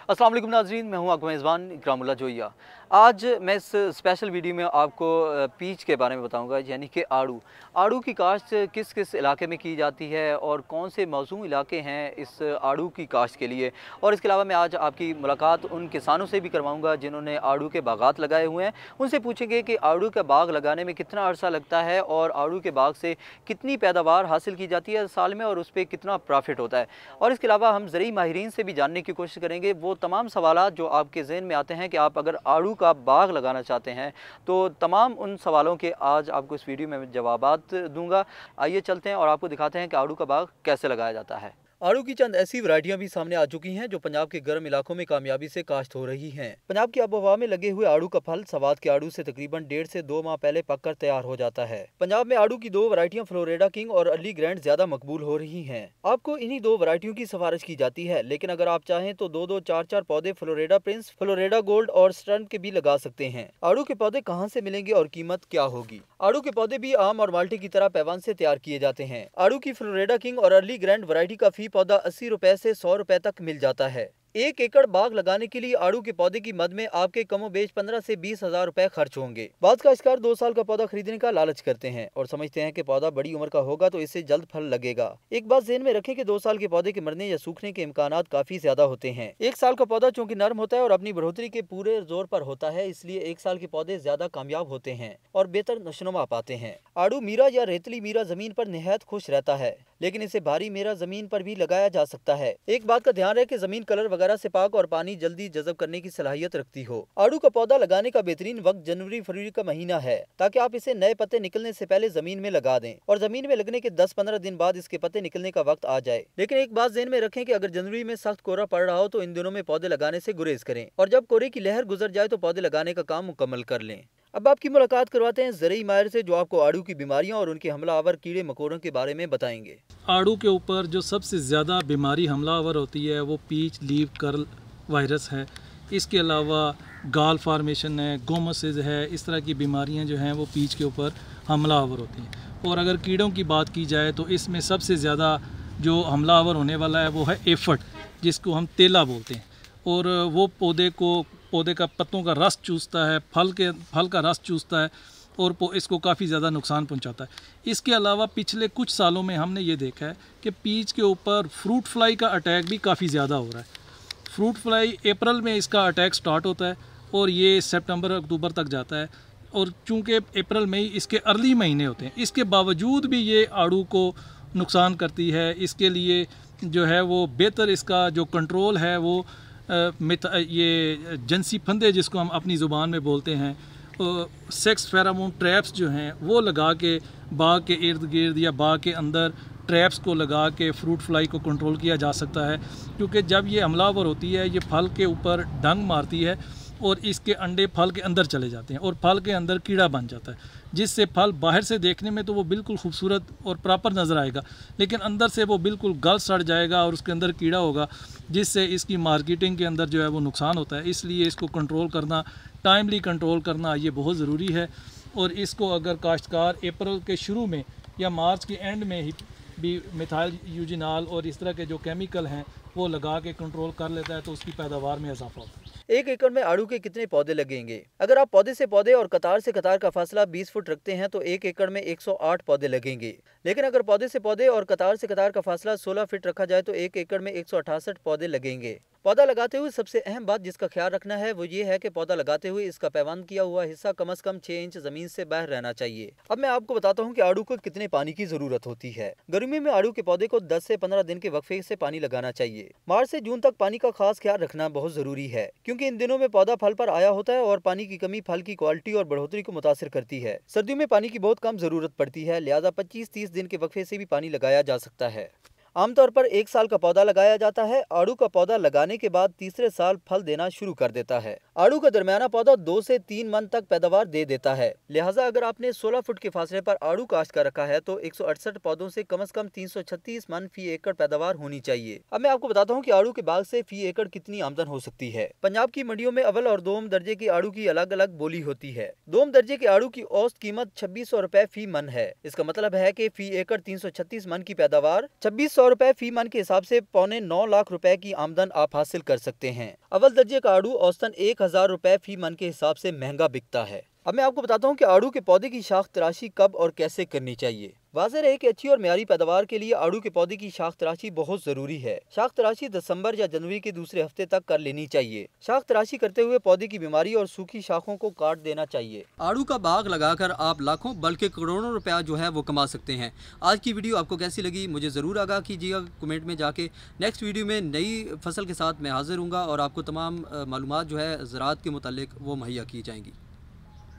अस्सलाम वालेकुम नाज़रीन, मैं हूं आपका मेज़बान इकरामुल्लाह जोइया। आज मैं इस स्पेशल वीडियो में आपको पीच के बारे में बताऊंगा, यानी कि आड़ू। आड़ू की काश्त किस किस इलाके में की जाती है और कौन से मौजूद इलाके हैं इस आड़ू की काश्त के लिए। और इसके अलावा मैं आज आपकी मुलाकात उन किसानों से भी करवाऊँगा जिन्होंने आड़ू के बागात लगाए हुए हैं। उनसे पूछेंगे कि आड़ू का बाग लगाने में कितना अरसा लगता है और आड़ू के बाग से कितनी पैदावार हासिल की जाती है साल में और उस पर कितना प्रॉफिट होता है। और इसके अलावा हम ज़रूरी माहिरीन से भी जानने की कोशिश करेंगे वो तमाम सवालात जो आपके ज़हन में आते हैं कि आप अगर आड़ू का बाग लगाना चाहते हैं, तो तमाम उन सवालों के आज आपको इस वीडियो में जवाबात दूंगा। आइए चलते हैं और आपको दिखाते हैं कि आड़ू का बाग कैसे लगाया जाता है। आड़ू की चंद ऐसी वैरायटियां भी सामने आ चुकी हैं जो पंजाब के गर्म इलाकों में कामयाबी से काश्त हो रही हैं। पंजाब की आबोहवा में लगे हुए आड़ू का फल सवात के आड़ू से तकरीबन 1.5 से 2 माह पहले पककर तैयार हो जाता है। पंजाब में आड़ू की 2 वैरायटियां फ्लोरिडा किंग और अर्ली ग्रैंड ज्यादा मकबूल हो रही हैं। आपको इन्हीं 2 वैरायटियों की सिफारिश की जाती है, लेकिन अगर आप चाहें तो 2-2, 4-4 पौधे फ्लोरिडा प्रिंस, फ्लोरिडा गोल्ड और स्टर्न के भी लगा सकते हैं। आड़ू के पौधे कहाँ से मिलेंगे और कीमत क्या होगी? आड़ू के पौधे भी आम और माल्टे की तरह पैवान से तैयार किए जाते हैं। आड़ू की फ्लोरिडा किंग और अर्ली ग्रैंड वैरायटी का फी पौधा 80 रुपए से 100 रुपए तक मिल जाता है। 1 एकड़ बाग लगाने के लिए आड़ू के पौधे की मद में आपके कमोबेश 15 से 20 हजार रुपए खर्च होंगे। बाद का शिकार 2 साल का पौधा खरीदने का लालच करते हैं और समझते हैं कि पौधा बड़ी उम्र का होगा तो इससे जल्द फल लगेगा। एक बात ज़हन में रखें कि 2 साल के पौधे के मरने या सूखने के इम्कानात काफी ज्यादा होते हैं। 1 साल का पौधा चूंकि नर्म होता है और अपनी बढ़ोतरी के पूरे जोर पर होता है, इसलिए 1 साल के पौधे ज्यादा कामयाब होते हैं और बेहतर नशोनुमा पाते हैं। आड़ू मीरा या रेतली मीरा जमीन पर निहायत खुश रहता है, लेकिन इसे भारी मेरा जमीन पर भी लगाया जा सकता है। एक बात का ध्यान रहे कि जमीन कलर वगैरह से पाक और पानी जल्दी जज़ब करने की सलाहियत रखती हो। आड़ू का पौधा लगाने का बेहतरीन वक्त जनवरी-फरवरी का महीना है, ताकि आप इसे नए पत्ते निकलने से पहले जमीन में लगा दें और जमीन में लगने के 10-15 दिन बाद इसके पत्ते निकलने का वक्त आ जाए। लेकिन एक बात ज़हन में रखें कि अगर जनवरी में सख्त कोहरा पड़ रहा हो तो इन दिनों में पौधे लगाने से गुरेज करें और जब कोहरे की लहर गुजर जाए तो पौधे लगाने का काम मुकम्मल कर लें। अब आपकी मुलाकात करवाते हैं ज़रूरी माहिर से जो आपको आड़ू की बीमारियां और उनके हमलावर कीड़े मकोड़ों के बारे में बताएंगे। आड़ू के ऊपर जो सबसे ज़्यादा बीमारी हमलावर होती है वो पीच लीफ कर्ल वायरस है। इसके अलावा गाल फार्मेशन है, गोमसेज है, इस तरह की बीमारियां जो हैं वो पीच के ऊपर हमलावर होती हैं। और अगर कीड़ों की बात की जाए तो इसमें सबसे ज़्यादा जो हमलावर होने वाला है वो है एफट, जिसको हम तेला बोलते हैं। और वो पौधे का पत्तों का रस चूसता है, फल का रस चूसता है और इसको काफ़ी ज़्यादा नुकसान पहुंचाता है। इसके अलावा पिछले कुछ सालों में हमने ये देखा है कि पीच के ऊपर फ्रूट फ्लाई का अटैक भी काफ़ी ज़्यादा हो रहा है। फ्रूट फ्लाई अप्रैल में इसका अटैक स्टार्ट होता है और ये सितंबर अक्टूबर तक जाता है। और चूँकि अप्रैल में ही इसके अर्ली महीने होते हैं, इसके बावजूद भी ये आड़ू को नुकसान करती है। इसके लिए जो है वो बेहतर इसका जो कंट्रोल है वो ये जिनसी फंदे जिसको हम अपनी ज़ुबान में बोलते हैं, सेक्स फेरामोन ट्रैप्स जो हैं वो लगा के बाग के इर्द गिर्द या बाग के अंदर ट्रैप्स को लगा के फ्रूट फ्लाई को कंट्रोल किया जा सकता है। क्योंकि जब ये हमलावर होती है ये फल के ऊपर डंग मारती है और इसके अंडे फल के अंदर चले जाते हैं और फल के अंदर कीड़ा बन जाता है, जिससे फल बाहर से देखने में तो वो बिल्कुल खूबसूरत और प्रॉपर नज़र आएगा, लेकिन अंदर से वो बिल्कुल गल सड़ जाएगा और उसके अंदर कीड़ा होगा, जिससे इसकी मार्केटिंग के अंदर जो है वो नुकसान होता है। इसलिए इसको कंट्रोल करना, टाइमली कंट्रोल करना ये बहुत ज़रूरी है। और इसको अगर काश्तकार अप्रैल के शुरू में या मार्च के एंड में ही भी मिथाइल यूजिनाल और इस तरह के जो केमिकल हैं वो लगा के कंट्रोल कर लेता है तो उसकी पैदावार में इजाफा होता है। 1 एकड़ में आड़ू के कितने पौधे लगेंगे? अगर आप पौधे से पौधे और कतार से कतार का फासला 20 फुट रखते हैं तो 1 एकड़ में 108 पौधे लगेंगे। लेकिन अगर पौधे से पौधे और कतार से कतार का फासला 16 फीट रखा जाए तो 1 एकड़ में 168 पौधे लगेंगे। पौधा लगाते हुए सबसे अहम बात जिसका ख्याल रखना है वो ये है कि पौधा लगाते हुए इसका पैवान किया हुआ हिस्सा कम से कम 6 इंच जमीन से बाहर रहना चाहिए। अब मैं आपको बताता हूँ कि आड़ू को कितने पानी की जरूरत होती है। गर्मी में आड़ू के पौधे को 10 से 15 दिन के वक्फे से पानी लगाना चाहिए। मार्च से जून तक पानी का खास ख्याल रखना बहुत जरूरी है, क्योंकि इन दिनों में पौधा फल पर आया होता है और पानी की कमी फल की क्वालिटी और बढ़ोतरी को मुतासिर करती है। सर्दियों में पानी की बहुत कम जरूरत पड़ती है, लिहाजा 25-30 दिन के वक्फे से भी पानी लगाया जा सकता है। आमतौर पर 1 साल का पौधा लगाया जाता है। आड़ू का पौधा लगाने के बाद तीसरे साल फल देना शुरू कर देता है। आड़ू का दरमियाना पौधा 2 से 3 मन तक पैदावार दे देता है। लिहाजा अगर आपने 16 फुट के फासले पर आड़ू काश्त कर रखा है तो 168 पौधों से कम 336 मन फी एकड़ पैदावार होनी चाहिए। अब मैं आपको बताता हूँ कि आड़ू के बाग से फी एकड़ कितनी आमदन हो सकती है। पंजाब की मंडियों में अव्वल और दोम दर्जे की आड़ू की अलग अलग बोली होती है। दोम दर्जे के आड़ू की औसत कीमत 2600 रुपए फी मन है। इसका मतलब है कि फी एकड़ 336 मन की पैदावार 2600 रुपए फी मन के हिसाब से 8.25 लाख रुपए की आमदन आप हासिल कर सकते हैं। अव्वल दर्जे का आड़ू औसतन 1000 रुपए फी मन के हिसाब से महंगा बिकता है। अब मैं आपको बताता हूँ कि आड़ू के पौधे की शाख तराशी कब और कैसे करनी चाहिए। वाज़ेह है कि अच्छी और म्यारी पैदावार के लिए आड़ू के पौधे की शाख तराशी बहुत जरूरी है। शाख तराशी दिसंबर या जनवरी के दूसरे हफ्ते तक कर लेनी चाहिए। शाख तराशी करते हुए पौधे की बीमारी और सूखी शाखों को काट देना चाहिए। आड़ू का बाग लगाकर आप लाखों बल्कि करोड़ों रुपया जो है वो कमा सकते हैं। आज की वीडियो आपको कैसी लगी मुझे ज़रूर आगाह कीजिएगा कमेंट में जाके। नेक्स्ट वीडियो में नई फसल के साथ मैं हाजिर हूँगा और आपको तमाम मालूमात जो है ज़राअत के मुतालिक वो मुहैया की जाएंगी।